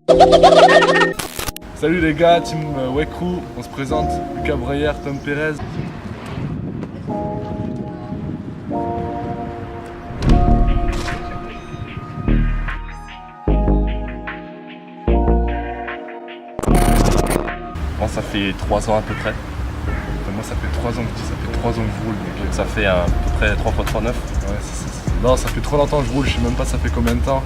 Salut les gars, team WEC Crew, on se présente, Lucas Breyer, Tom Pérez. Bon, ça fait 3 ans à peu près. Enfin, moi ça fait 3 ans que je dis, ça fait 3 ans que je roule. Donc ça fait à peu près 3 x 3, 9. Ouais, non, ça fait trop longtemps que je roule, je sais même pas ça fait combien de temps.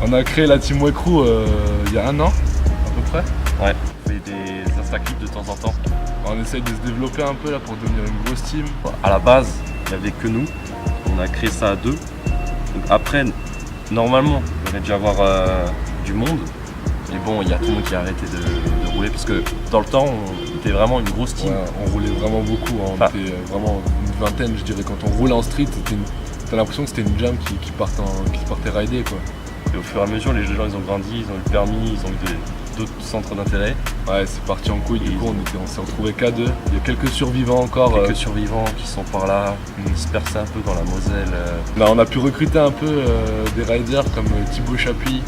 On a créé la team WEC Crew il y a 1 an, à peu près. Ouais, on fait des Instaclips de temps en temps. On essaye de se développer un peu là pour devenir une grosse team. À la base, il n'y avait que nous. On a créé ça à 2. Donc après, normalement, on aurait dû avoir du monde. Mais bon, il y a tout le monde qui a arrêté de rouler parce que dans le temps, on était vraiment une grosse team. Ouais, on roulait vraiment beaucoup, hein. On était vraiment une vingtaine, je dirais. Quand on roulait en street, t'as l'impression que c'était une jam qui partait rider, quoi. Et au fur et à mesure, les gens ils ont grandi, ils ont eu le permis, ils ont eu d'autres centres d'intérêt. Ouais, c'est parti en couille, du coup on s'est retrouvés qu'à 2. Il y a quelques survivants encore. Quelques survivants qui sont par là, dispersés un peu dans la Moselle. Là, on a pu recruter un peu des riders comme Thibaut Chapuis.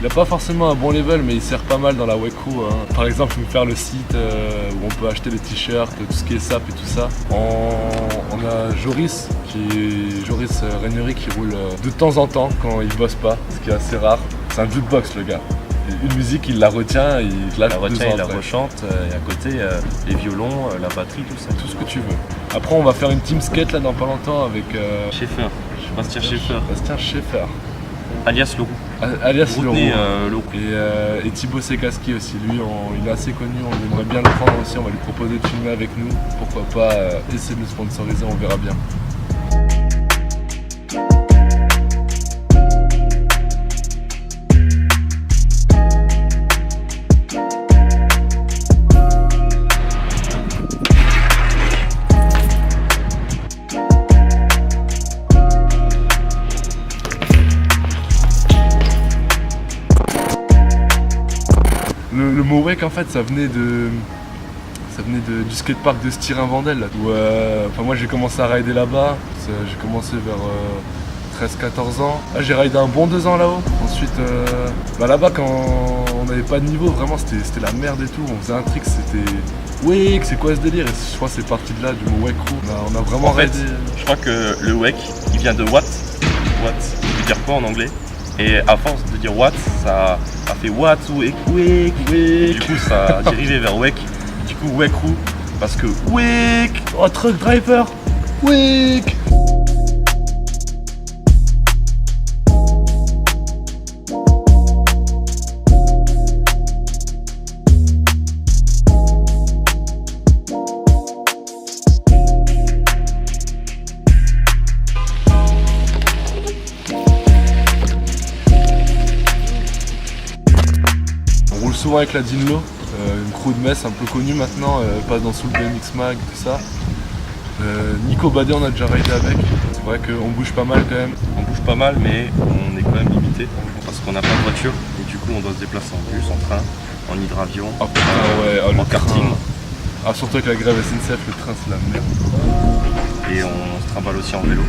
Il a pas forcément un bon level, mais il sert pas mal dans la WEC Crew, hein. Par exemple, nous faire le site où on peut acheter des t-shirts, tout ce qui est SAP et tout ça. On a Joris Rainery qui roule de temps en temps quand il bosse pas, ce qui est assez rare. C'est un jukebox le gars. Une musique, il la retient, il lâche il la rechante, et à côté, les violons, la batterie, tout ça. Tout ce que tu veux. Après, on va faire une team skate là dans pas longtemps avec Schaeffer, Bastien Schaeffer. Bastien Schaeffer. Alias Leroux. Alias Leroux. Et Thibaut Sekaski aussi. Lui, il est assez connu, on aimerait bien le prendre aussi. On va lui proposer de filmer avec nous. Pourquoi pas essayer de nous sponsoriser, on verra bien. Le mot WEC en fait ça venait du skatepark de Styrin-Vendel là, où moi j'ai commencé à rider là-bas, j'ai commencé vers 13-14 ans. Là j'ai ridé un bon 2 ans là-haut. Ensuite là-bas quand on n'avait pas de niveau, vraiment c'était la merde et tout. On faisait un trick, c'était WEC, c'est quoi ce délire? Et je crois que c'est parti de là, du mot WEC Crew. On a vraiment ridé. Je crois que le WEC il vient de Watt. Watt, ça veut dire quoi en anglais? Et à force de dire Watt, ça a fait Watt, WEC. Du coup, ça a dérivé vers WEC. Du coup, WEC Crew. Parce que WEC, oh, truck driver, WEC. On roule souvent avec la Dinlo, une crew de Metz un peu connue maintenant, pas dans Soul BMX Mag, tout ça. Nico Badé, on a déjà ridé avec. C'est vrai qu'on bouge pas mal quand même. On bouge pas mal, mais on est quand même limité parce qu'on n'a pas de voiture et du coup on doit se déplacer en bus, en train, en hydravion, Oh putain, ouais, en karting. Ah, surtout avec la grève SNCF, le train c'est la merde. Et on se trimballe aussi en vélo.